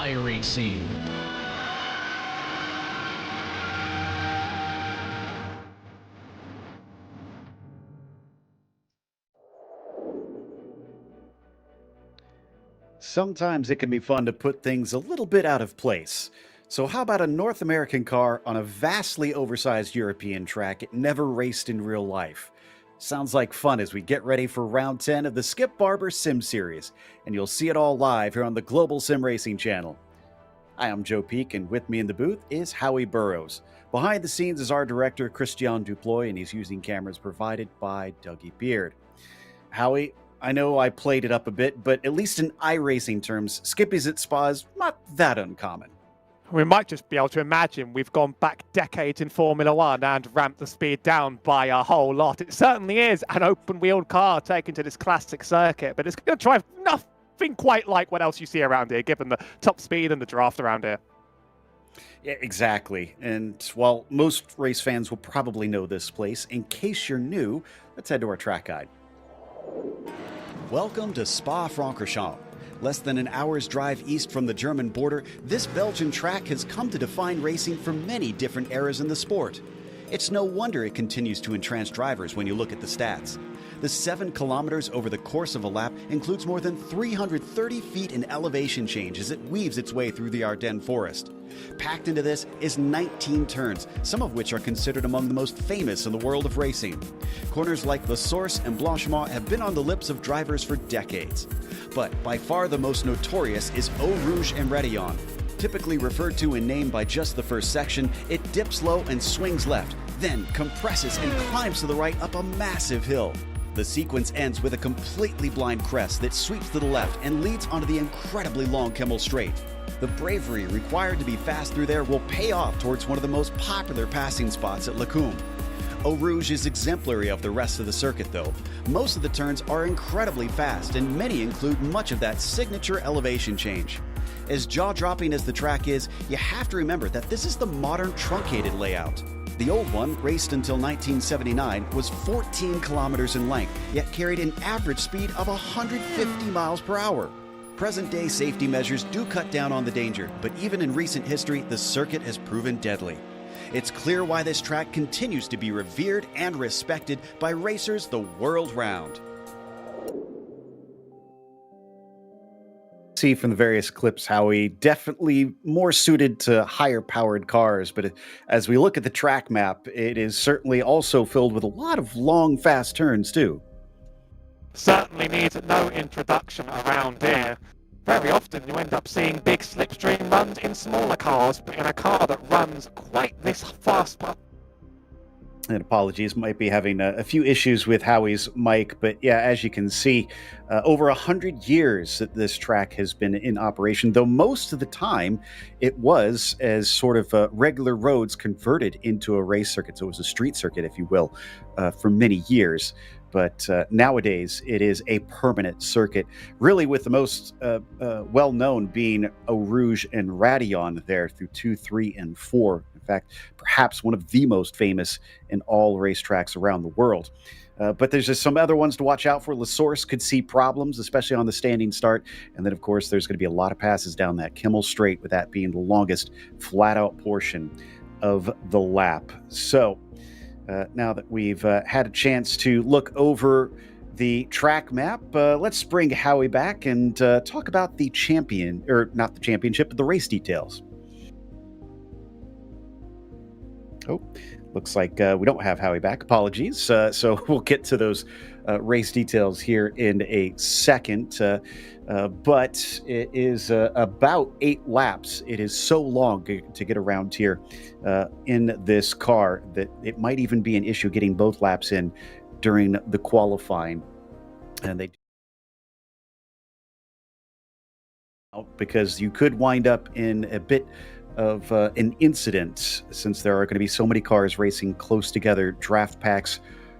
iRacing. Sometimes it can be fun to put things a little bit out of place. So, how about a North American car on a vastly oversized European track it never raced in real life? Sounds like fun as we get ready for round 10 of the Skip Barber Sim Series, and you'll see it all live here on the Global SimRacing Channel. Hi, I'm Joe Peak, and with me in the booth is Howie Burrows. Behind the scenes is our director, Christian Duploy, and he's using cameras provided by Dougie Beard. Howie, I know I played it up a bit, but at least in iRacing terms, Skippies at Spa is not that uncommon. We might just be able to imagine we've gone back decades in Formula One and ramped the speed down by a whole lot. It certainly is an open-wheeled car taken to this classic circuit, but it's going to drive nothing quite like what else you see around here, given the top speed and the draft around here. Yeah, exactly. And while most race fans will probably know this place, in case you're new, let's head to our track guide. Welcome to Spa-Francorchamps. Less than an hour's drive east from the German border, this Belgian track has come to define racing for many different eras in the sport. It's no wonder it continues to entrance drivers when you look at the stats. The 7 kilometers over the course of a lap includes more than 330 feet in elevation change as it weaves its way through the Ardennes forest. Packed into this is 19 turns, some of which are considered among the most famous in the world of racing. Corners like La Source and Blanchemont have been on the lips of drivers for decades. But by far the most notorious is Eau Rouge and Radillon. Typically referred to in name by just the first section, it dips low and swings left, then compresses and climbs to the right up a massive hill. The sequence ends with a completely blind crest that sweeps to the left and leads onto the incredibly long Kemmel Straight. The bravery required to be fast through there will pay off towards one of the most popular passing spots at Lacombe. Eau Rouge is exemplary of the rest of the circuit though. Most of the turns are incredibly fast and many include much of that signature elevation change. As jaw-dropping as the track is, you have to remember that this is the modern truncated layout. The old one, raced until 1979, was 14 kilometers in length, yet carried an average speed of 150 miles per hour. Present-day safety measures do cut down on the danger, but even in recent history, the circuit has proven deadly. It's clear why this track continues to be revered and respected by racers the world round. See from the various clips, Howie, definitely more suited to higher powered cars, but as we look at the track map, it is certainly also filled with a lot of long, fast turns too. Certainly needs no introduction around here. Very often you end up seeing big slipstream runs in smaller cars, but in a car that runs quite this fast. And apologies, might be having a few issues with Howie's mic, but yeah, as you can see, over 100 years that this track has been in operation, though most of the time it was as sort of regular roads converted into a race circuit, so it was a street circuit, if you will, for many years. But nowadays, it is a permanent circuit, really with the most well-known being Eau Rouge and Radillon there through 2, 3, and 4. In fact, perhaps one of the most famous in all racetracks around the world. But there's just some other ones to watch out for. La Source could see problems, especially on the standing start. And then, of course, there's going to be a lot of passes down that Kemmel Straight, with that being the longest flat-out portion of the lap. So now that we've had a chance to look over the track map, let's bring Howie back and talk about the champion, or not the championship, but the race details. Oh, looks like we don't have Howie back. Apologies. So we'll get to those race details here in a second. But it is about 8 laps. It is so long to get around here in this car that it might even be an issue getting both laps in during the qualifying. And they because you could wind up in a bit of an incident, since there are going to be so many cars racing close together. Draft packs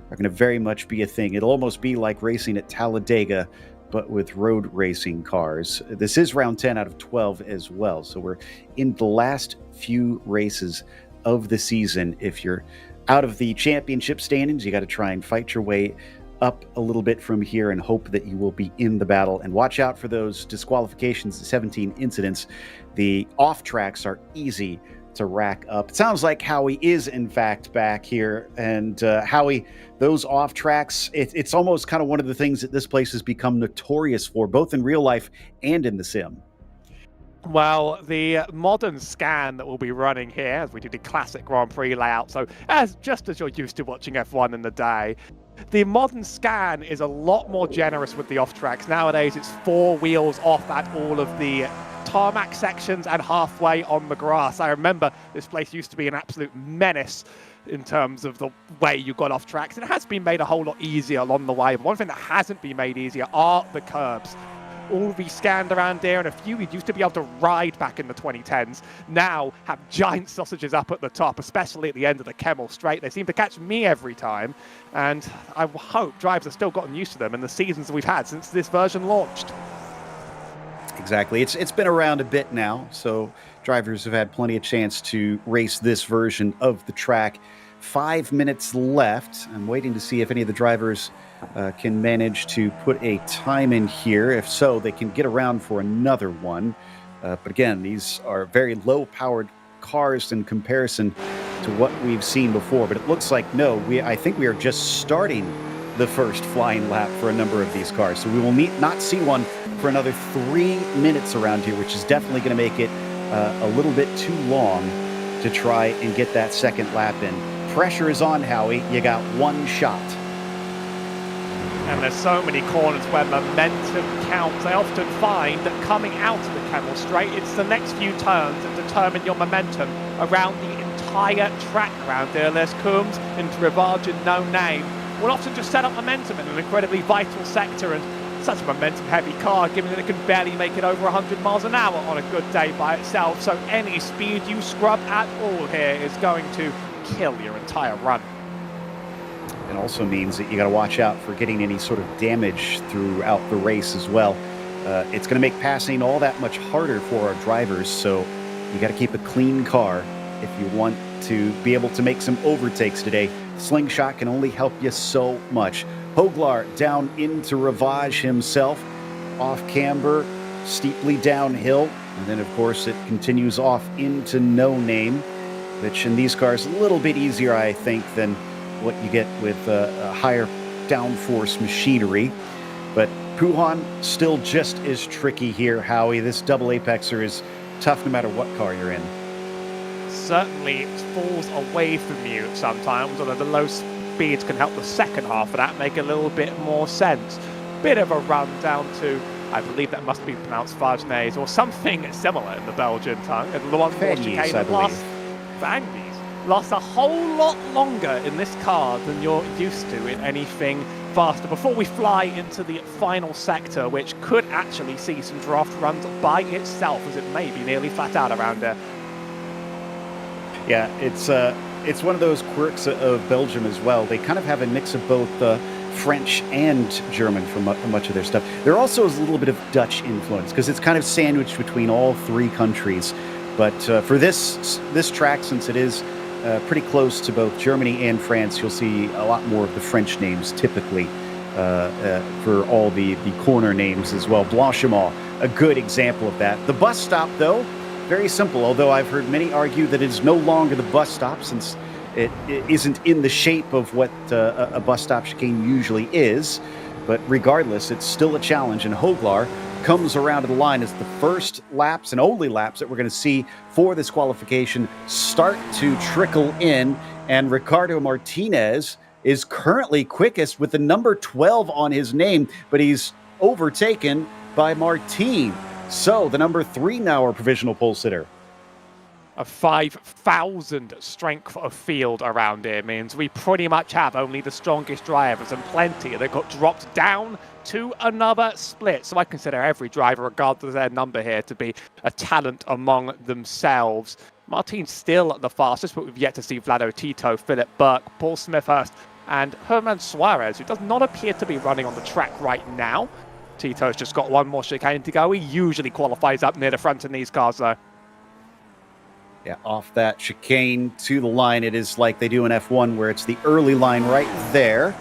are going to very much be a thing. It'll almost be like racing at Talladega, but with road racing cars. This is round 10 out of 12 as well, so we're in the last few races of the season. If you're out of the championship standings, you got to try and fight your way up a little bit from here and hope that you will be in the battle. And watch out for those disqualifications, the 17 incidents. The off tracks are easy to rack up. It sounds like Howie is in fact back here. And Howie, those off tracks, it's almost kind of one of the things that this place has become notorious for, both in real life and in the sim. Well, the modern scan that we'll be running here, as we do the classic Grand Prix layout, so just as you're used to watching F1 in the day, the modern scan is a lot more generous with the off-tracks. Nowadays, it's 4 wheels off at all of the tarmac sections and halfway on the grass. I remember this place used to be an absolute menace in terms of the way you got off tracks. It has been made a whole lot easier along the way. But one thing that hasn't been made easier are the curbs. All rescanned around here, and a few we used to be able to ride back in the 2010s now have giant sausages up at the top, especially at the end of the Kemmel Straight. They seem to catch me every time, and I hope drivers have still gotten used to them in the seasons we've had since this version launched. Exactly. It's been around a bit now, so drivers have had plenty of chance to race this version of the track. 5 minutes left. I'm waiting to see if any of the drivers can manage to put a time in here. If so, they can get around for another one. But again, these are very low-powered cars in comparison to what we've seen before. But it looks like, no, I think we are just starting the first flying lap for a number of these cars. So we will not see one for another 3 minutes around here, which is definitely going to make it a little bit too long to try and get that second lap in. Pressure is on, Howie. You got one shot. And there's so many corners where momentum counts. I often find that coming out of the Kemmel Straight, it's the next few turns that determine your momentum around the entire track around here. There's Coombs into Rivage and No Name. Will often just set up momentum in an incredibly vital sector, and such a momentum-heavy car, given that it can barely make it over 100 miles an hour on a good day by itself. So any speed you scrub at all here is going to kill your entire run. It also means that you got to watch out for getting any sort of damage throughout the race as well. It's going to make passing all that much harder for our drivers, so you got to keep a clean car if you want to be able to make some overtakes today. Slingshot can only help you so much. Hoglar down into Rivage himself, off camber, steeply downhill, and then of course it continues off into No Name, which in these cars a little bit easier, I think, than what you get with a higher downforce machinery. But Puhan still just as tricky here, Howie. This double apexer is tough no matter what car you're in. Certainly it falls away from you sometimes, although the low speeds can help the second half of that make a little bit more sense. Bit of a run down to, I believe that must be pronounced Vagennes or something similar in the Belgian tongue. And the one more chicane that lasts a whole lot longer in this car than you're used to in anything faster. Before we fly into the final sector, which could actually see some draft runs by itself, as it may be nearly flat out around here. Yeah, it's one of those quirks of Belgium as well. They kind of have a mix of both French and German for much of their stuff. There also is a little bit of Dutch influence because it's kind of sandwiched between all three countries. But for this track, since it is pretty close to both Germany and France, you'll see a lot more of the French names typically for all the corner names as well. Blanchiment, a good example of that. The bus stop, though, very simple, although I've heard many argue that it is no longer the bus stop since it isn't in the shape of what a bus stop chicane usually is. But regardless, it's still a challenge, and Hoglar comes around to the line as the first laps and only laps that we're going to see for this qualification start to trickle in. And Ricardo Martinez is currently quickest with the number 12 on his name, but he's overtaken by Martin. So the number 3 now, our provisional pole sitter. A 5,000 strength of field around here means we pretty much have only the strongest drivers and plenty that got dropped down to another split. So I consider every driver, regardless of their number here, to be a talent among themselves. Martin's still the fastest, but we've yet to see Vlado Tito, Philip Burke, Paul Smithhurst, and Herman Suarez, who does not appear to be running on the track right now. Tito's just got one more chicane to go. He usually qualifies up near the front in these cars, though. Yeah, off that chicane to the line. It is like they do in F1, where it's the early line right there.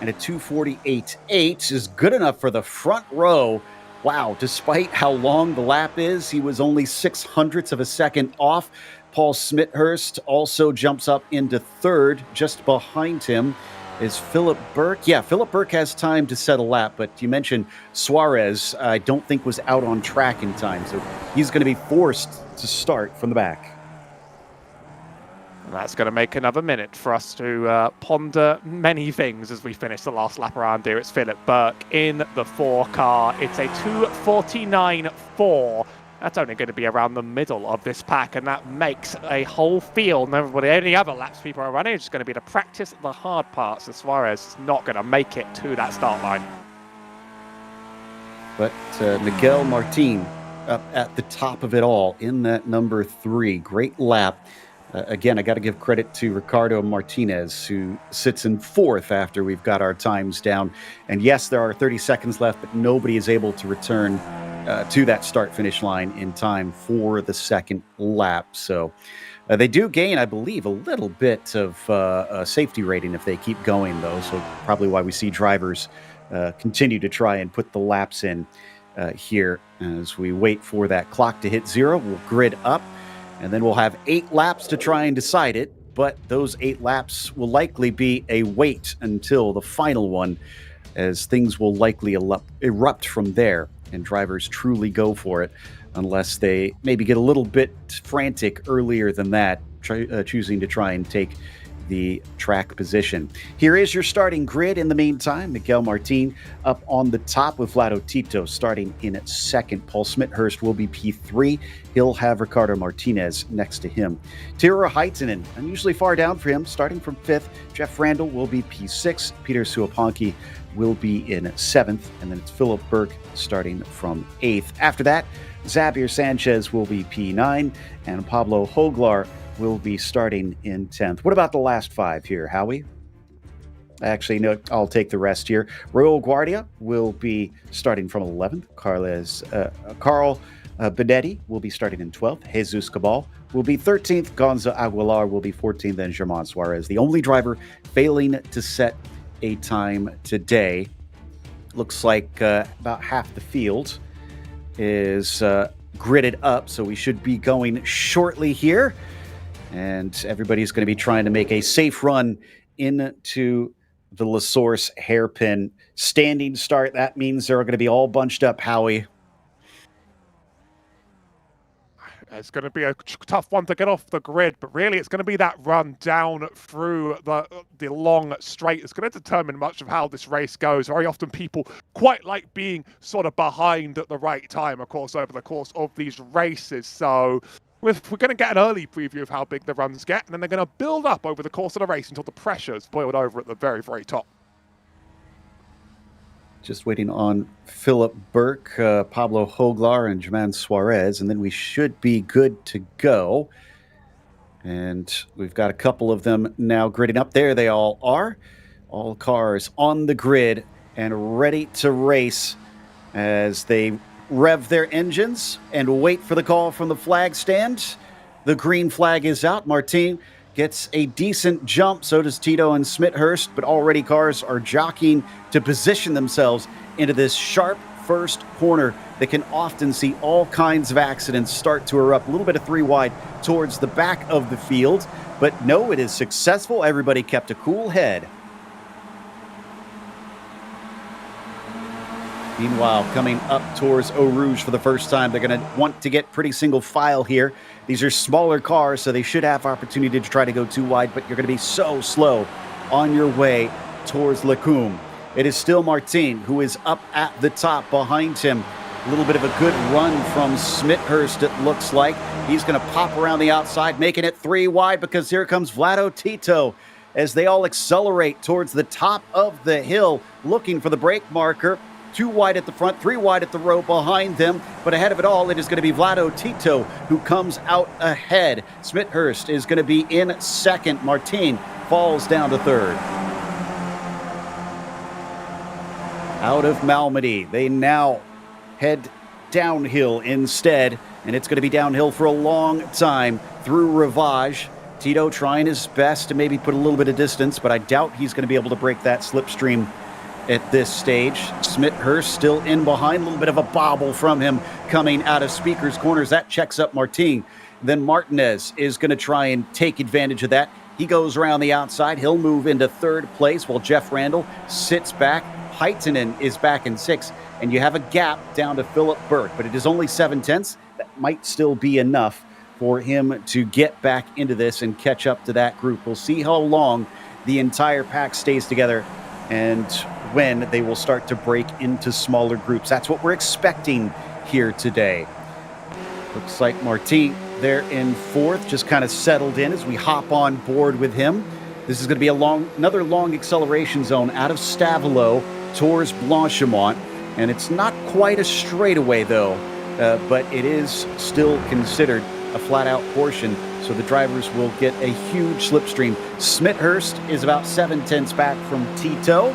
And a 2:48.8 is good enough for the front row. Wow, despite how long the lap is, he was only 0.06 of a second off. Paul Smithhurst also jumps up into third. Just behind him is Philip Burke. Yeah, Philip Burke has time to set a lap, but you mentioned Suarez, I don't think was out on track in time, so he's going to be forced to start from the back. And that's going to make another minute for us to ponder many things as we finish the last lap around here. It's Philip Burke in the 4 car. It's a 2:49.4. That's only going to be around the middle of this pack, and that makes a whole field. And everybody, any other laps people are running, it's just going to be to practice the hard parts. And Suarez is not going to make it to that start line. But Miguel Martin up at the top of it all in that number 3. Great lap. Again, I got to give credit to Ricardo Martinez, who sits in 4th after we've got our times down. And yes, there are 30 seconds left, but nobody is able to return to that start-finish line in time for the second lap. So they do gain, I believe, a little bit of a safety rating if they keep going, though. So probably why we see drivers continue to try and put the laps in here as we wait for that clock to hit 0. We'll grid up. And then we'll have 8 laps to try and decide it, but those 8 laps will likely be a wait until the final one, as things will likely erupt from there, and drivers truly go for it, unless they maybe get a little bit frantic earlier than that, choosing to try and take the track position. Here is your starting grid. In the meantime, Miguel Martin up on the top with Vlado Tito starting in 2nd. Paul Smithhurst will be P3. He'll have Ricardo Martinez next to him. Tiro Heitinen, unusually far down for him, starting from 5th. Jeff Randall will be P6. Peter Suopanki will be in 7th. And then it's Philip Burke starting from 8th. After that, Xavier Sanchez will be P9. And Pablo Hoglar will be starting in 10th. What about the last 5 here, Howie? Actually, no, I'll take the rest here. Raul Guardia will be starting from 11th. Carl Benetti will be starting in 12th. Jesus Cabal will be 13th. Gonzo Aguilar will be 14th. And Germán Suarez, the only driver failing to set a time today. Looks like about half the field is gridded up, so we should be going shortly here. And everybody's going to be trying to make a safe run into the La Source hairpin. Standing start, that means they're going to be all bunched up, Howie. It's going to be a tough one to get off the grid, but really it's going to be that run down through the long straight. It's going to determine much of how this race goes. Very often people quite like being sort of behind at the right time, of course, over the course of these races. So we're going to get an early preview of how big the runs get, and then they're going to build up over the course of the race until the pressure's boiled over at the very, very top. Just waiting on Philip Burke, Pablo Hoglar, and Germán Suarez, and then we should be good to go. And we've got a couple of them now gridding up. There they all are. All cars on the grid and ready to race as they rev their engines and wait for the call from the flag stand. The green flag is out. Martin gets a decent jump, so does Tito and Smithhurst, but already cars are jockeying to position themselves into this sharp first corner that can often see all kinds of accidents start to erupt. A little bit of 3 wide towards the back of the field, but no, it is successful. Everybody kept a cool head. Meanwhile, coming up towards Eau Rouge for the first time, they're going to want to get pretty single file here. These are smaller cars, so they should have opportunity to try to go 2 wide, but you're going to be so slow on your way towards Lecumbe. It is still Martin who is up at the top. Behind him, a little bit of a good run from Smithhurst, it looks like. He's going to pop around the outside, making it 3 wide because here comes Vlado Tito as they all accelerate towards the top of the hill, looking for the brake marker. 2 wide at the front, 3 wide at the row behind them. But ahead of it all, it is going to be Vlado Tito who comes out ahead. Smithhurst is going to be in 2nd. Martin falls down to 3rd. Out of Malmedy, they now head downhill instead. And it's going to be downhill for a long time through Rivage. Tito trying his best to maybe put a little bit of distance, but I doubt he's going to be able to break that slipstream at this stage. Smithhurst still in behind, a little bit of a bobble from him coming out of Speaker's corners. That checks up Martin. Then Martinez is going to try and take advantage of that. He goes around the outside. He'll move into third place while Jeff Randall sits back. Heitinen is back in sixth, and you have a gap down to Philip Burke, but it is only 7/10. That might still be enough for him to get back into this and catch up to that group. We'll see how long the entire pack stays together and when they will start to break into smaller groups. That's what we're expecting here today. Looks like Martin there in fourth, just kind of settled in as we hop on board with him. This is going to be another long acceleration zone out of Stavelot towards Blanchimont, and it's not quite a straightaway though, but it is still considered a flat-out portion, so the drivers will get a huge slipstream. Smithhurst is about 7/10 back from Tito,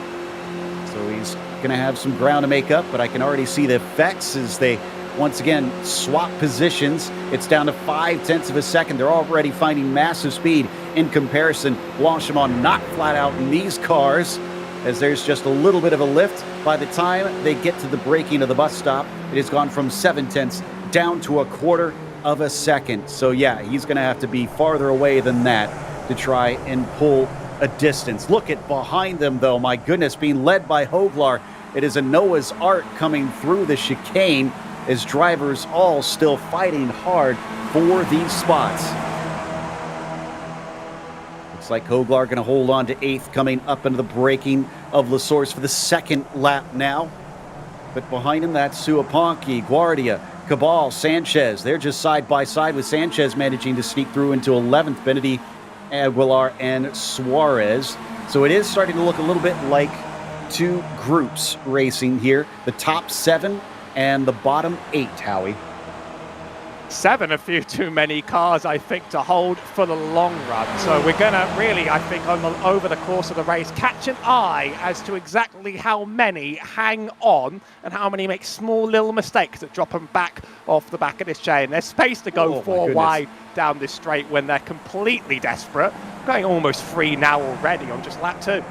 so he's going to have some ground to make up, but I can already see the effects as they once again swap positions. It's down to 0.5 of a second. They're already finding massive speed in comparison. Blanchimont not flat out in these cars, as there's just a little bit of a lift. By the time they get to the braking of the bus stop, it has gone from 7/10 down to 1/4 of a second. So yeah, he's going to have to be farther away than that to try and pull a distance. Look at behind them though, my goodness, being led by Hoglar. It is a Noah's Ark coming through the chicane as drivers all still fighting hard for these spots. Looks like Hoglar going to hold on to 8th, coming up into the braking of La Source for the second lap now. But behind him, that's Suaponki, Guardia, Cabal, Sanchez. They're just side by side, with Sanchez managing to sneak through into 11th, Benedy, Aguilar, and Suarez. So it is starting to look a little bit like two groups racing here. The top 7 and the bottom 8, Howie. 7, a few too many cars, I think, to hold for the long run. So we're going to really, I think, over the course of the race, catch an eye as to exactly how many hang on and how many make small little mistakes that drop them back off the back of this chain. There's space to go 4 wide down this straight when they're completely desperate. Going almost free now already on just lap 2.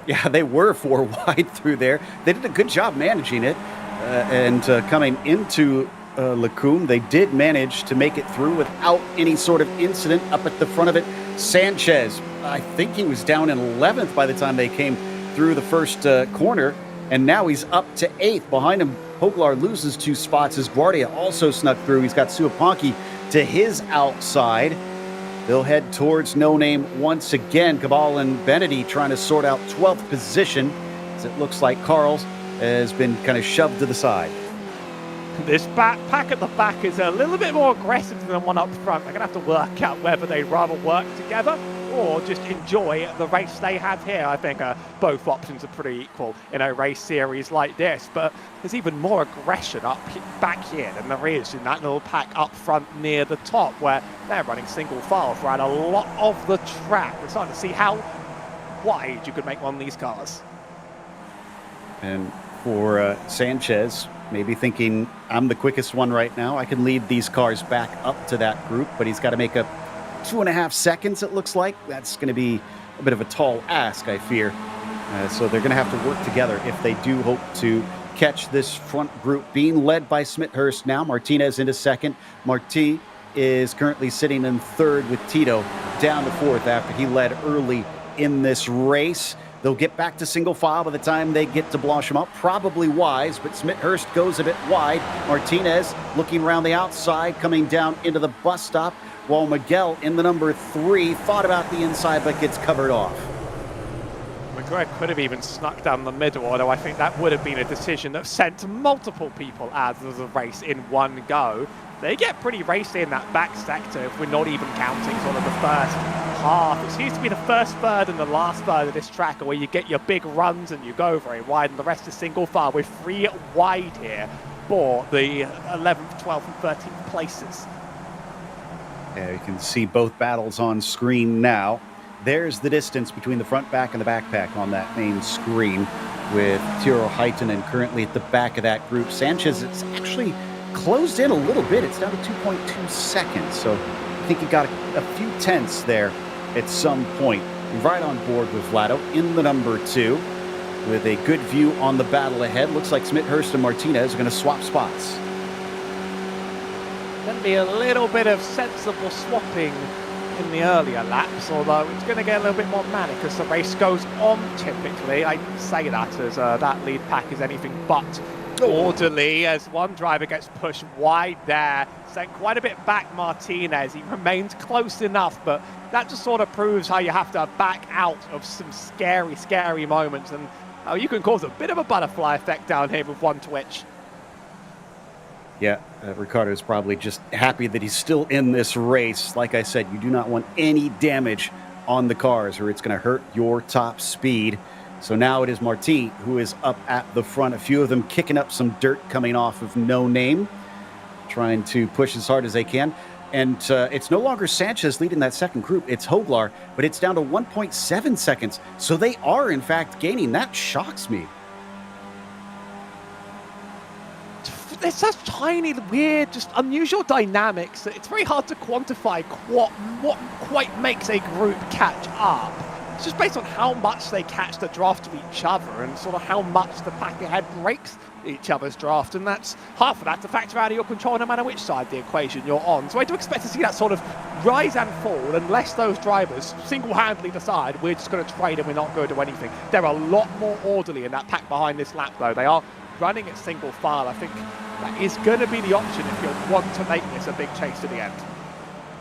Yeah, they were 4 wide through there. They did a good job managing it. And coming into Lacombe, they did manage to make it through without any sort of incident up at the front of it. Sanchez, I think he was down in 11th by the time they came through the first corner, and now he's up to 8th. Behind him, Hoglar loses 2 spots as Guardia also snuck through. He's got Suaponki to his outside. They'll head towards No Name once again. Cabal and Benedy trying to sort out 12th position, as it looks like Carl's has been kind of shoved to the side. This pack at the back is a little bit more aggressive than the one up front. They're going to have to work out whether they'd rather work together or just enjoy the race they have here. I think both options are pretty equal in a race series like this, but there's even more aggression back here than there is in that little pack up front near the top, where they're running single file throughout a lot of the track. We're starting to see how wide you could make one of these cars. And for Sanchez, maybe thinking, I'm the quickest one right now, I can lead these cars back up to that group, but he's got to make up 2.5 seconds, it looks like. That's going to be a bit of a tall ask, I fear. So they're going to have to work together if they do hope to catch this front group, being led by Smithhurst now. Martinez into second. Marti is currently sitting in third with Tito down to 4th after he led early in this race. They'll get back to single file by the time they get to Blanchimont. Probably wise, but Smithhurst goes a bit wide. Martinez looking around the outside, coming down into the bus stop, while Miguel in the number 3 thought about the inside but gets covered off. McGregor could have even snuck down the middle, although I think that would have been a decision that sent multiple people out of the race in one go. They get pretty racy in that back sector if we're not even counting sort of the first half. It seems to be the first third and the last third of this track where you get your big runs and you go very wide, and the rest is single file with 3 wide here for the 11th, 12th and 13th places. Yeah, you can see both battles on screen now. There's the distance between the front pack and the backpack on that main screen, with Tiro Heitinen currently at the back of that group. Sanchez, it's actually closed in a little bit. It's down to 2.2 seconds. So I think he got a few tenths there at some point. Right on board with Vlado in the number 2 with a good view on the battle ahead. Looks like Smithhurst and Martinez are going to swap spots. Going to be a little bit of sensible swapping in the earlier laps, although it's going to get a little bit more manic as the race goes on. Typically, I say that as that lead pack is anything but orderly, as one driver gets pushed wide there, sent quite a bit back Martinez. He remains close enough, but that just sort of proves how you have to back out of some scary moments, and how you can cause a bit of a butterfly effect down here with one twitch. Yeah, Ricardo's probably just happy that he's still in this race. Like I said, you do not want any damage on the cars or it's going to hurt your top speed. So now it is Martin who is up at the front. A few of them kicking up some dirt coming off of No Name, trying to push as hard as they can. And it's no longer Sanchez leading that second group. It's Hoglar, but it's down to 1.7 seconds. So they are, in fact, gaining. That shocks me. There's such tiny, weird, just unusual dynamics that it's very hard to quantify what quite makes a group catch up. It's just based on how much they catch the draft of each other and sort of how much the pack ahead breaks each other's draft, and that's half of that to factor out of your control no matter which side of the equation you're on. So I do expect to see that sort of rise and fall unless those drivers single-handedly decide we're just going to trade and we're not going to do anything. They're a lot more orderly in that pack behind this lap, though. They are running at single file. I think that is going to be the option if you want to make this a big chase to the end.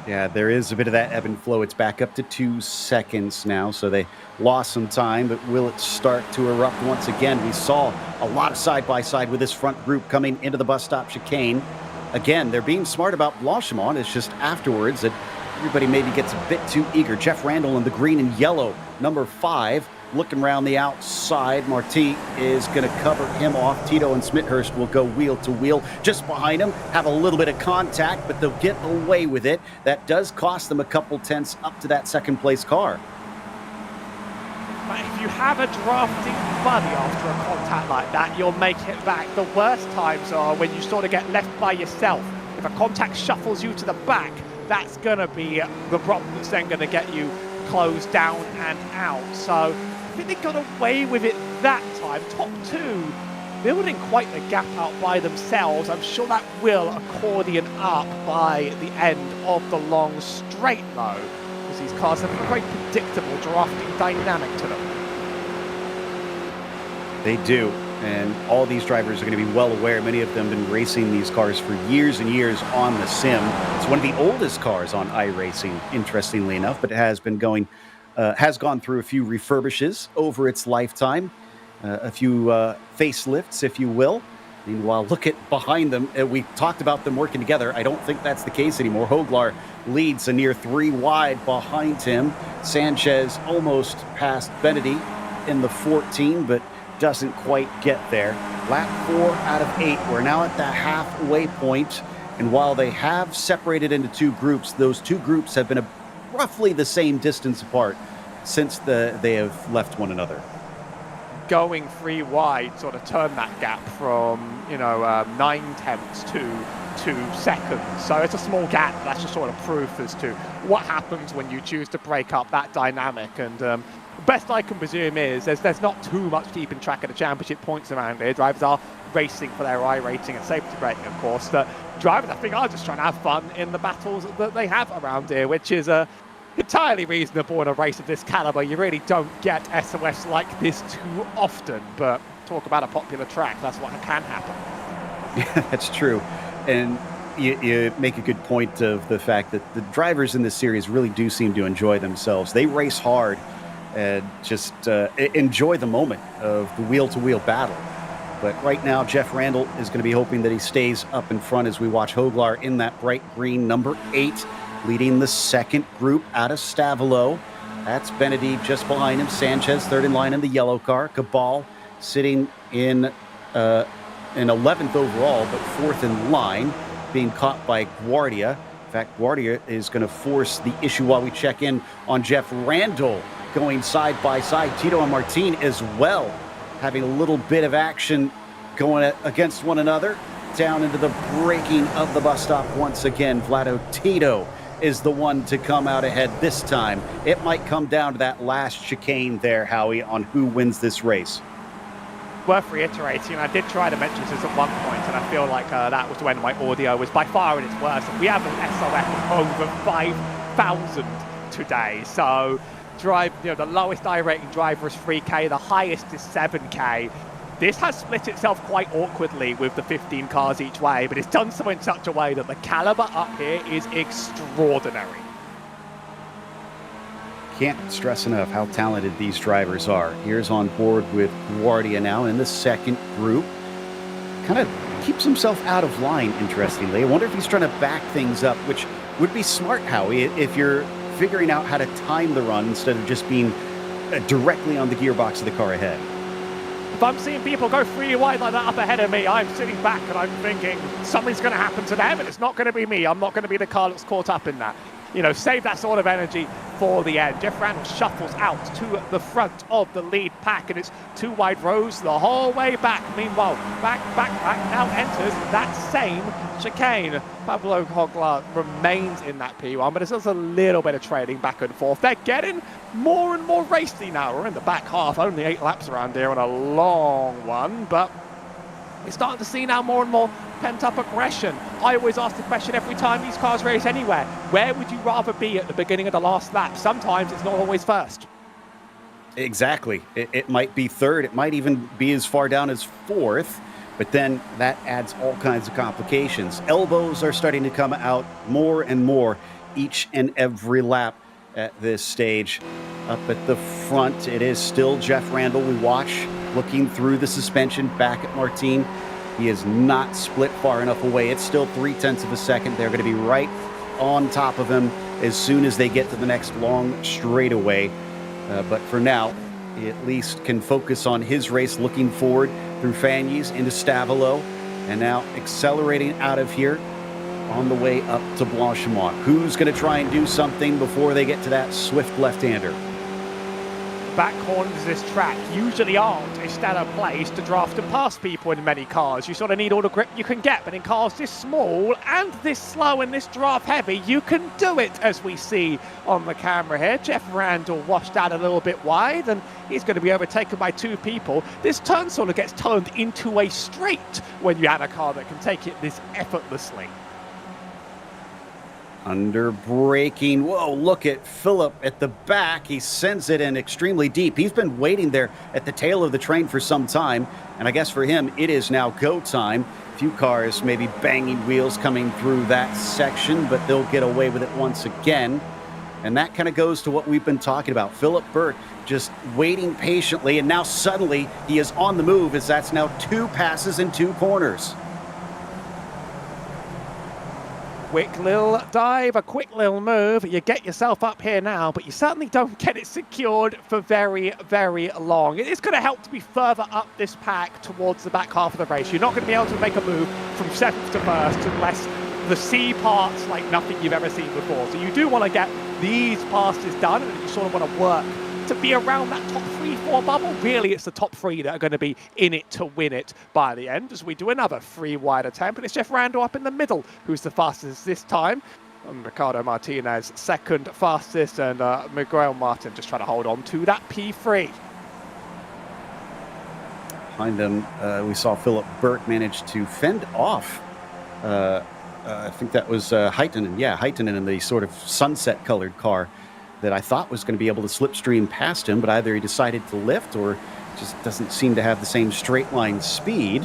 Yeah, there is a bit of that ebb and flow. It's back up to 2 seconds now, so they lost some time, but will it start to erupt once again? We saw a lot of side-by-side with this front group coming into the bus stop chicane. Again, they're being smart about Blanchimont. It's just afterwards that everybody maybe gets a bit too eager. Jeff Randall in the green and yellow, number 5. Looking around the outside, Marti is going to cover him off. Tito and Smithhurst will go wheel to wheel just behind him, have a little bit of contact, but they'll get away with it. That does cost them a couple tenths up to that second place car. But if you have a drafting buddy after a contact like that, you'll make it back. The worst times are when you sort of get left by yourself. If a contact shuffles you to the back, that's going to be the problem that's then going to get you closed down and out. So I think they got away with it that time. Top 2 building quite the gap out by themselves. I'm sure that will accordion up by the end of the long straight, though, because these cars have a very predictable drafting dynamic to them. They do, and all these drivers are going to be well aware. Many of them have been racing these cars for years and years on the sim. It's one of the oldest cars on iRacing, interestingly enough, but it has been going has gone through a few refurbishes over its lifetime, a few facelifts, if you will. Meanwhile, look at behind them. We talked about them working together. I don't think that's the case anymore. Hoglar leads a near 3 wide behind him. Sanchez almost past Benedy in the 14, but doesn't quite get there. Lap 4 out of 8. We're now at the halfway point, and while they have separated into 2 groups, those 2 groups have been roughly the same distance apart since they have left one another. Going 3 wide sort of turned that gap from 9 tenths to 2 seconds. So it's a small gap. That's just sort of proof as to what happens when you choose to break up that dynamic. And the best I can presume is there's not too much keeping track of the championship points around here. Drivers are racing for their iRating and safety rating, of course. The drivers, I think, are just trying to have fun in the battles that they have around here, which is entirely reasonable in a race of this caliber. You really don't get SOS like this too often, but talk about a popular track, that's what can happen. Yeah, that's true. And you make a good point of the fact that the drivers in this series really do seem to enjoy themselves. They race hard and just enjoy the moment of the wheel-to-wheel battle. But right now, Jeff Randall is going to be hoping that he stays up in front as we watch Hoglar in that bright green number 8, leading the second group out of Stavilo. That's Benedy just behind him. Sanchez third in line in the yellow car. Cabal sitting in 11th overall, but 4th in line, being caught by Guardia. In fact, Guardia is going to force the issue while we check in on Jeff Randall, going side by side. Tito and Martin as well, having a little bit of action going against one another. Down into the braking of the bus stop once again. Vlado Tito is the one to come out ahead this time. It might come down to that last chicane there, Howie, on who wins this race. Worth reiterating, I did try to mention this at one point, and I feel like that was when my audio was by far at its worst. We have an SOF of over 5,000 today, so the lowest iRating driver is 3K, the highest is 7K. This has split itself quite awkwardly with the 15 cars each way, but it's done so in such a way that the caliber up here is extraordinary. Can't stress enough how talented these drivers are. Here's on board with Guardia now in the second group. Kind of keeps himself out of line, interestingly. I wonder if he's trying to back things up, which would be smart, Howie, if you're figuring out how to time the run instead of just being directly on the gearbox of the car ahead. If I'm seeing people go 3 wide like that up ahead of me, I'm sitting back and I'm thinking something's going to happen to them, and it's not going to be me. I'm not going to be the car that's caught up in that. Save that sort of energy for the end. Jeff Randall shuffles out to the front of the lead pack, and it's 2 wide rows the whole way back. Meanwhile, back now enters that same chicane. Pablo Hogla remains in that P1, but it's just a little bit of trading back and forth. They're getting more and more racy now. We're in the back half, only 8 laps around here on a long one, but we're starting to see now more and more pent-up aggression. I always ask the question every time these cars race anywhere, where would you rather be at the beginning of the last lap? Sometimes it's not always first. Exactly. It might be third. It might even be as far down as fourth. But then that adds all kinds of complications. Elbows are starting to come out more and more each and every lap at this stage. Up at the front, it is still Jeff Randall. We watch looking through the suspension back at Martin. He is not split far enough away. It's still 0.3 of a second. They're going to be right on top of him as soon as they get to the next long straightaway. But for now, he at least can focus on his race, looking forward through Fagnes into Stavolo, and now accelerating out of here on the way up to Blanchimont. Who's going to try and do something before they get to that swift left-hander? Back corners of this track usually aren't a stellar place to draft and pass people in many cars. You sort of need all the grip you can get, but in cars this small and this slow and this draft heavy, you can do it, as we see on the camera here. Jeff Randall washed out a little bit wide, and he's going to be overtaken by 2 people. This turn sort of gets turned into a straight when you have a car that can take it this effortlessly. Under braking. Whoa, look at Philip at the back. He sends it in extremely deep. He's been waiting there at the tail of the train for some time, and I guess for him, it is now go time. A few cars maybe banging wheels coming through that section, but they'll get away with it once again. And that kind of goes to what we've been talking about. Philip Burt just waiting patiently, and now suddenly he is on the move, as that's now 2 passes and 2 corners. Quick little dive, a quick little move. You get yourself up here now, but you certainly don't get it secured for very, very long. It is going to help to be further up this pack towards the back half of the race. You're not going to be able to make a move from 7th to 1st unless the C part's like nothing you've ever seen before. So you do want to get these passes done, and you sort of want to work to be around that top 3-4 bubble. Really, it's the top 3 that are going to be in it to win it by the end, as we do another 3 wide attempt. And it's Jeff Randall up in the middle who's the fastest this time. And Ricardo Martinez second fastest, and Miguel Martin just trying to hold on to that P3. Behind them, we saw Philip Burt manage to fend off. I think that was Heitinen. Yeah, Heitinen in the sort of sunset-colored car that I thought was going to be able to slipstream past him, but either he decided to lift or just doesn't seem to have the same straight line speed,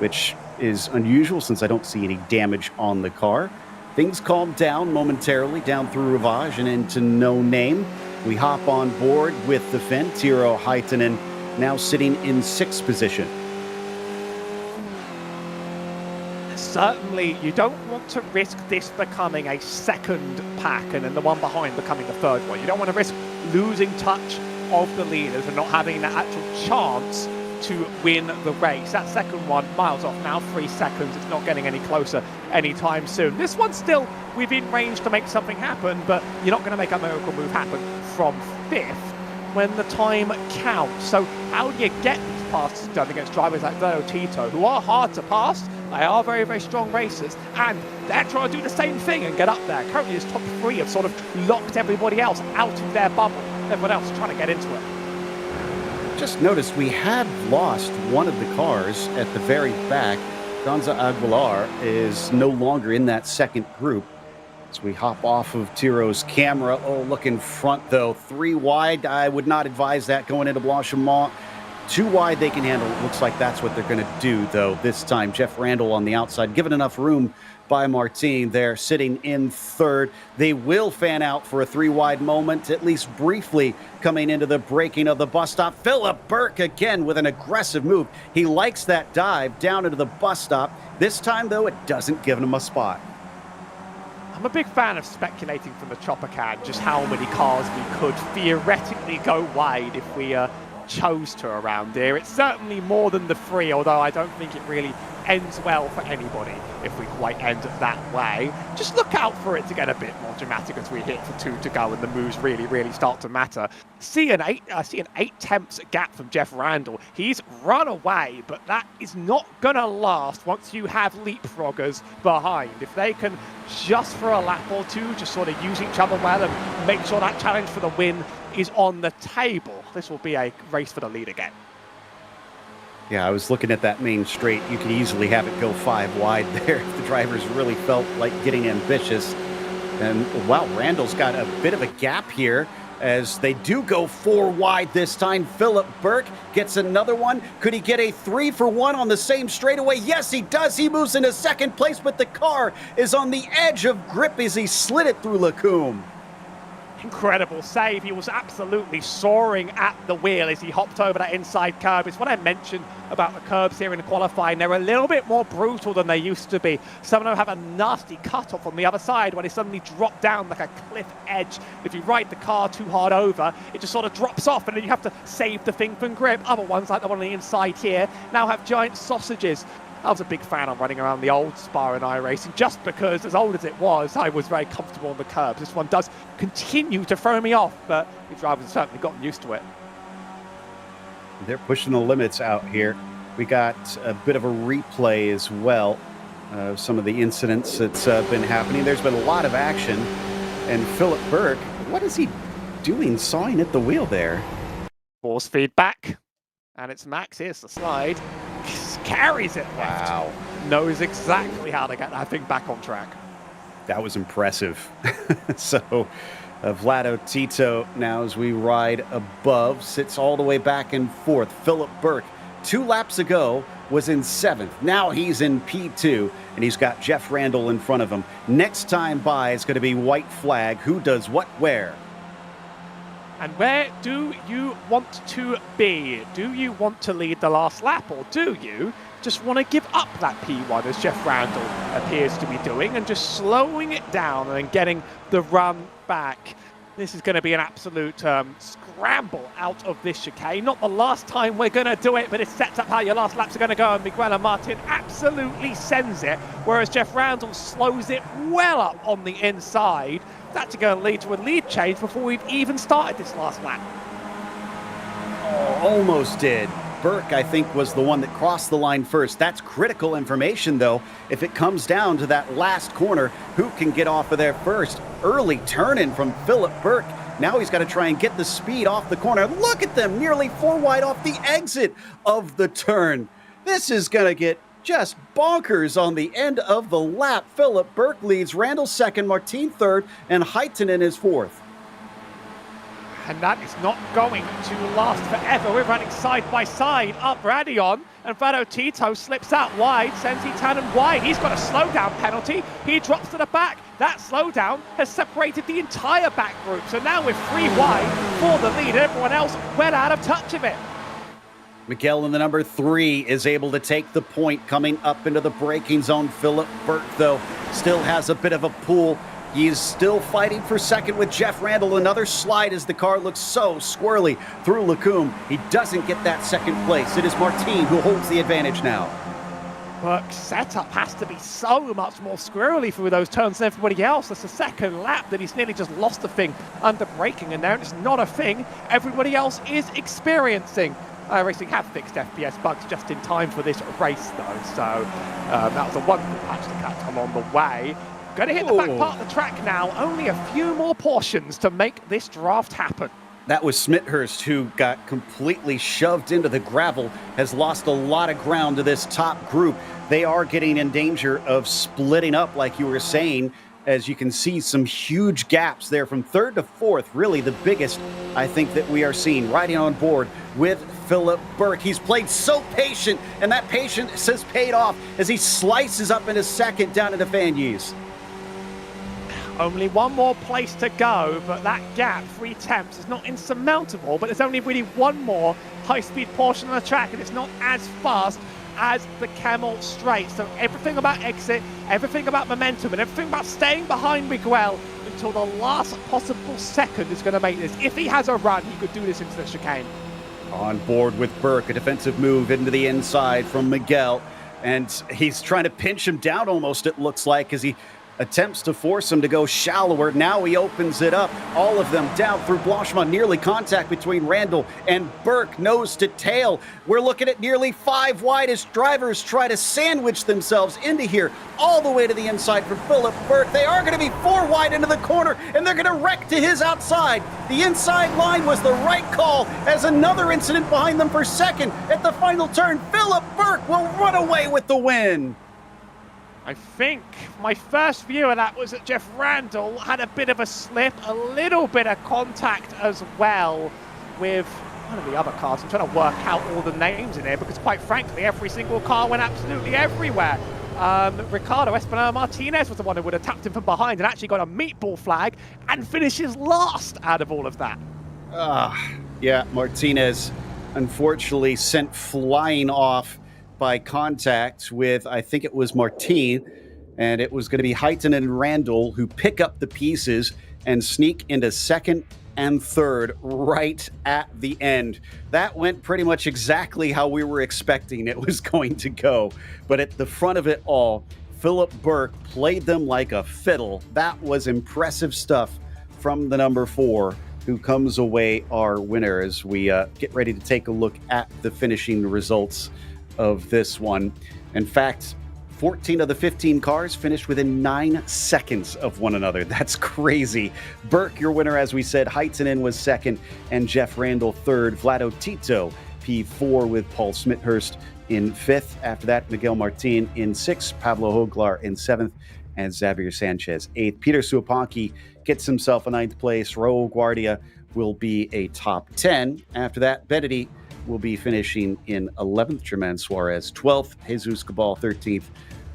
which is unusual since I don't see any damage on the car. Things calmed down momentarily down through Rivage and into No Name. We hop on board with the Finn. Tiro Heitinen now sitting in 6th position. Certainly, you don't want to risk this becoming a second pack and then the one behind becoming the third one. You don't want to risk losing touch of the leaders and not having that actual chance to win the race. That second one, miles off now, 3 seconds. It's not getting any closer anytime soon. This one's still within range to make something happen, but you're not going to make a miracle move happen from 5th when the time counts. So how do you get these passes done against drivers like Leo Tito, who are hard to pass, They are very, very strong racers, and they're trying to do the same thing and get up there. Currently, this top three have sort of locked everybody else out of their bubble. Everyone else is trying to get into it. Just noticed we had lost one of the cars at the very back. Gonza Aguilar is no longer in that second group. As we hop off of Tiro's camera. Oh, look in front, though. 3 wide. I would not advise that going into Blanchimont. 2 wide they can handle. It looks like that's what they're going to do, though, this time. Jeff Randall on the outside, given enough room by Martin there, sitting in third. They will fan out for a 3 wide moment, at least briefly, coming into the braking of the bus stop. Philip Burke again with an aggressive move. He likes that dive down into the bus stop. This time, though, it doesn't give him a spot. I'm a big fan of speculating from the chopper can just how many cars we could theoretically go wide if we chose to around here. It's certainly more than the 3, although I don't think it really ends well for anybody if we quite end it that way. Just look out for it to get a bit more dramatic as we hit for 2 to go and the moves really start to matter. See an 8 tenths gap from Jeff Randall. He's run away, but that is not gonna last once you have leapfroggers behind. If they can just for a lap or 2 just sort of use each other well and make sure that challenge for the win is on the table, this will be a race for the lead again. Yeah, I was looking at that main straight. You could easily have it go 5 wide there if the drivers really felt like getting ambitious. And, wow, Randall's got a bit of a gap here as they do go 4 wide this time. Philip Burke gets another one. Could he get a 3 for 1 on the same straightaway? Yes, he does. He moves into second place, but the car is on the edge of grip as he slid it through Lacombe. Incredible save. He was absolutely soaring at the wheel as he hopped over that inside curb. It's what I mentioned about the curbs here in qualifying. They're a little bit more brutal than they used to be. Some of them have a nasty cutoff on the other side where they suddenly drop down like a cliff edge. If you ride the car too hard over, it just sort of drops off and then you have to save the thing from grip. Other ones, like the one on the inside here, now have giant sausages. I was a big fan of running around the old Spa in iRacing just because, as old as it was, I was very comfortable on the curbs. This one does continue to throw me off, but the drivers have certainly gotten used to it. They're pushing the limits out here. We got a bit of a replay as well of some of the incidents that's been happening. There's been a lot of action. And Philip Burke, what is he doing sawing at the wheel there? Force feedback. And it's Max. Here's the slide. Carries it left. Wow. Knows exactly how to get that thing back on track. That was impressive. So Vlado Tito now as we ride above sits all the way back and forth. Philip Burke 2 laps ago was in 7th. Now he's in P2 and he's got Jeff Randall in front of him. Next time by is going to be white flag. Who does what where? And where do you want to be? Do you want to lead the last lap, or do you just want to give up that P1 as Jeff Randall appears to be doing and just slowing it down and getting the run back? This is going to be an absolute scramble out of this chicane. Not the last time we're going to do it, but it sets up how your last laps are going to go, and Miguel and Martin absolutely sends it, whereas Jeff Randall slows it well up on the inside. That's going to lead to a lead change before we've even started this last lap. Oh, almost did. Burke, I think, was the one that crossed the line first. That's critical information, though. If it comes down to that last corner, who can get off of there first? Early turn-in from Philip Burke. Now he's got to try and get the speed off the corner. Look at them, nearly 4 wide off the exit of the turn. This is going to get just bonkers on the end of the lap. Philip Burke leads, Randall second, Martin third, and Heitinen is fourth. And that is not going to last forever. We're running side by side up Radion, and Vlado Tito slips out wide, sends Heitinen wide. He's got a slowdown penalty. He drops to the back. That slowdown has separated the entire back group. So now we're 3 wide for the lead. Everyone else well out of touch of it. Miguel in the number 3 is able to take the point coming up into the braking zone. Philip Burke, though, still has a bit of a pull. He's still fighting for second with Jeff Randall. Another slide as the car looks so squirrely through Lacombe. He doesn't get that second place. It is Martin who holds the advantage now. Burke's setup has to be so much more squirrely through those turns than everybody else. That's the second lap that he's nearly just lost the thing under braking, and now it's not a thing everybody else is experiencing. iRacing have fixed FPS bugs just in time for this race, though, so that was a wonderful patch to catch along the way. Going to hit the back part of the track now. Only a few more portions to make this draft happen. That was Smithhurst, who got completely shoved into the gravel, has lost a lot of ground to this top group. They are getting in danger of splitting up, like you were saying. As you can see, some huge gaps there from third to fourth, really the biggest, I think, that we are seeing riding on board with Philip Burke. He's played so patient, and that patience has paid off as he slices up into second down into Fanyes. Only one more place to go, but that gap, 3 temps, is not insurmountable, but there's only really one more high-speed portion of the track, and it's not as fast as the Camel Straight. So everything about exit, everything about momentum, and everything about staying behind Miguel until the last possible second is going to make this. If he has a run, he could do this into the chicane. On board with Burke, a defensive move into the inside from Miguel, and he's trying to pinch him down almost, it looks like, as he attempts to force him to go shallower. Now he opens it up. All of them down through Blanchemont. Nearly contact between Randall and Burke, nose to tail. We're looking at nearly 5 wide as drivers try to sandwich themselves into here. All the way to the inside for Philip Burke. They are going to be 4 wide into the corner, and they're going to wreck to his outside. The inside line was the right call, as another incident behind them for second. At the final turn, Philip Burke will run away with the win. I think my first view of that was that Jeff Randall had a bit of a slip, a little bit of contact as well with one of the other cars. I'm trying to work out all the names in here because, quite frankly, every single car went absolutely everywhere. Ricardo Espinal Martinez was the one who would have tapped him from behind and actually got a meatball flag and finishes last out of all of that. Yeah, Martinez unfortunately sent flying off by contact with, I think it was Martin, and it was going to be Heighton and Randall who pick up the pieces and sneak into second and third right at the end. That went pretty much exactly how we were expecting it was going to go. But at the front of it all, Philip Burke played them like a fiddle. That was impressive stuff from the number 4, who comes away our winner as we get ready to take a look at the finishing results of this one. In fact, 14 of the 15 cars finished within 9 seconds of one another. That's crazy. Burke, your winner, as we said. Heitzinen was second, and Jeff Randall third. Vlado Tito, P4, with Paul Smithhurst in 5th. After that, Miguel Martin in 6th, Pablo Hoglar in 7th, and Xavier Sanchez 8th. Peter Suaponki gets himself a 9th place. Raul Guardia will be a top 10. After that, Benetti will be finishing in 11th, Germain Suarez 12th, Jesus Cabal 13th,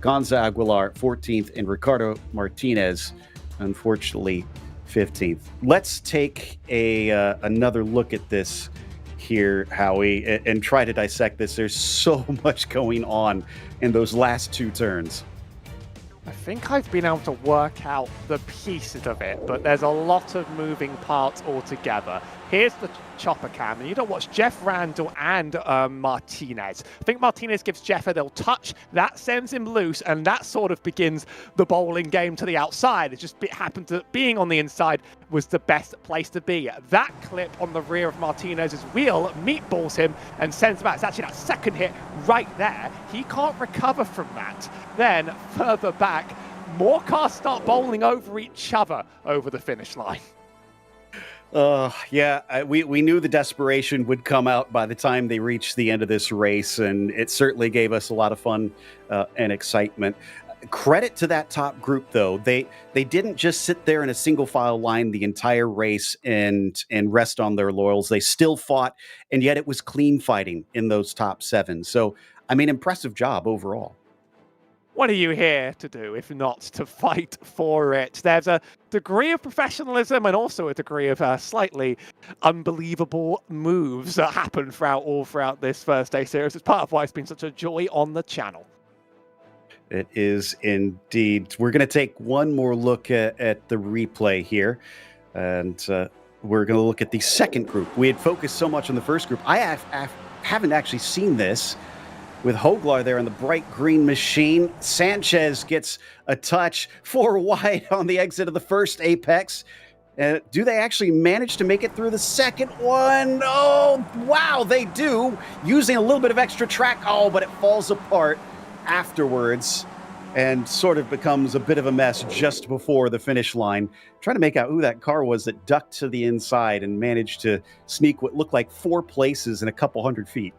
Gonza Aguilar 14th, and Ricardo Martinez, unfortunately, 15th. Let's take another look at this here, Howie, and try to dissect this. There's so much going on in those last 2 turns. I think I've been able to work out the pieces of it, but there's a lot of moving parts altogether. Here's the chopper cam, and you don't watch Jeff Randall and Martinez. I think Martinez gives Jeff a little touch, that sends him loose, and that sort of begins the bowling game to the outside. It just happened to being on the inside was the best place to be. That clip on the rear of Martinez's wheel meatballs him and sends him out. It's actually that second hit right there. He can't recover from that. Then further back, more cars start bowling over each other over the finish line. We knew the desperation would come out by the time they reached the end of this race, and it certainly gave us a lot of fun and excitement. Credit to that top group, though. They didn't just sit there in a single file line the entire race and rest on their laurels. They still fought, and yet it was clean fighting in those top 7. So, I mean, impressive job overall. What are you here to do, if not to fight for it? There's a degree of professionalism and also a degree of slightly unbelievable moves that happen throughout this first day series. It's part of why it's been such a joy on the channel. It is indeed. We're going to take one more look at the replay here, and we're going to look at the second group. We had focused so much on the first group. I haven't actually seen this. With Hoglar there in the bright green machine, Sanchez gets a touch 4 wide on the exit of the first apex. Do they actually manage to make it through the second one? Oh, wow, they do. Using a little bit of extra track. Oh, but it falls apart afterwards and sort of becomes a bit of a mess just before the finish line. Trying to make out who that car was that ducked to the inside and managed to sneak what looked like 4 places in a couple hundred feet.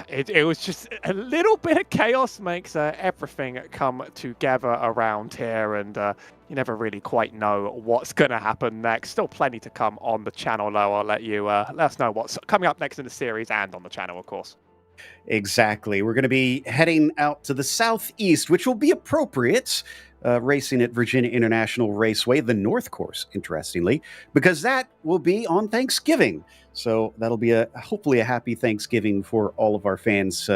It was just a little bit of chaos makes everything come together around here, and you never really quite know what's going to happen next. Still plenty to come on the channel, though. I'll let you let us know what's coming up next in the series and on the channel, of course. Exactly. We're going to be heading out to the southeast, which will be appropriate, racing at Virginia International Raceway, the North Course, interestingly, because that will be on Thanksgiving. So that'll be hopefully a happy Thanksgiving for all of our fans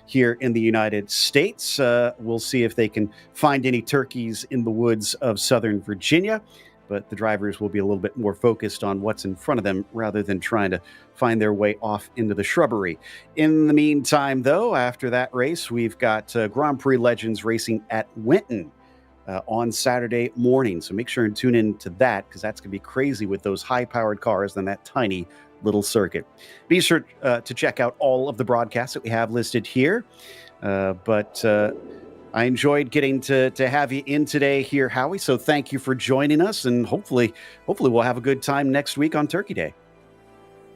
here in the United States. We'll see if they can find any turkeys in the woods of Southern Virginia, but the drivers will be a little bit more focused on what's in front of them rather than trying to find their way off into the shrubbery. In the meantime, though, after that race, we've got Grand Prix Legends racing at Winton on Saturday morning. So make sure and tune in to that, because that's going to be crazy with those high-powered cars and that tiny little circuit. Be sure to check out all of the broadcasts that we have listed here. But I enjoyed getting to have you in today here, Howie. So thank you for joining us, and hopefully we'll have a good time next week on Turkey Day.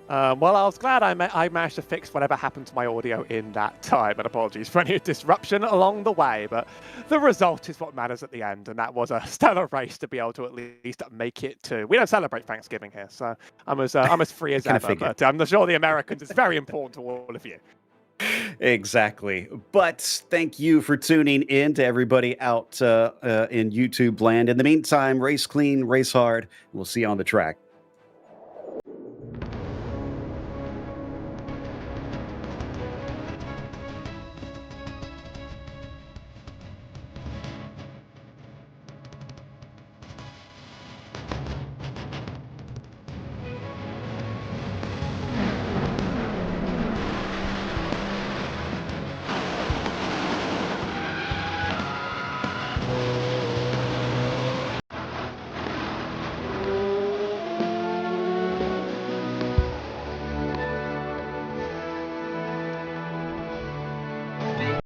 Well, I was glad I managed to fix whatever happened to my audio in that time, and apologies for any disruption along the way, but the result is what matters at the end, and that was a stellar race to be able to at least make it to. We don't celebrate Thanksgiving here, so I'm as free as ever, but I'm sure the Americans, it's very important to all of you. Exactly. But thank you for tuning in to everybody out in YouTube land. In the meantime, race clean, race hard. We'll see you on the track.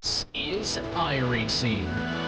This is iRacing.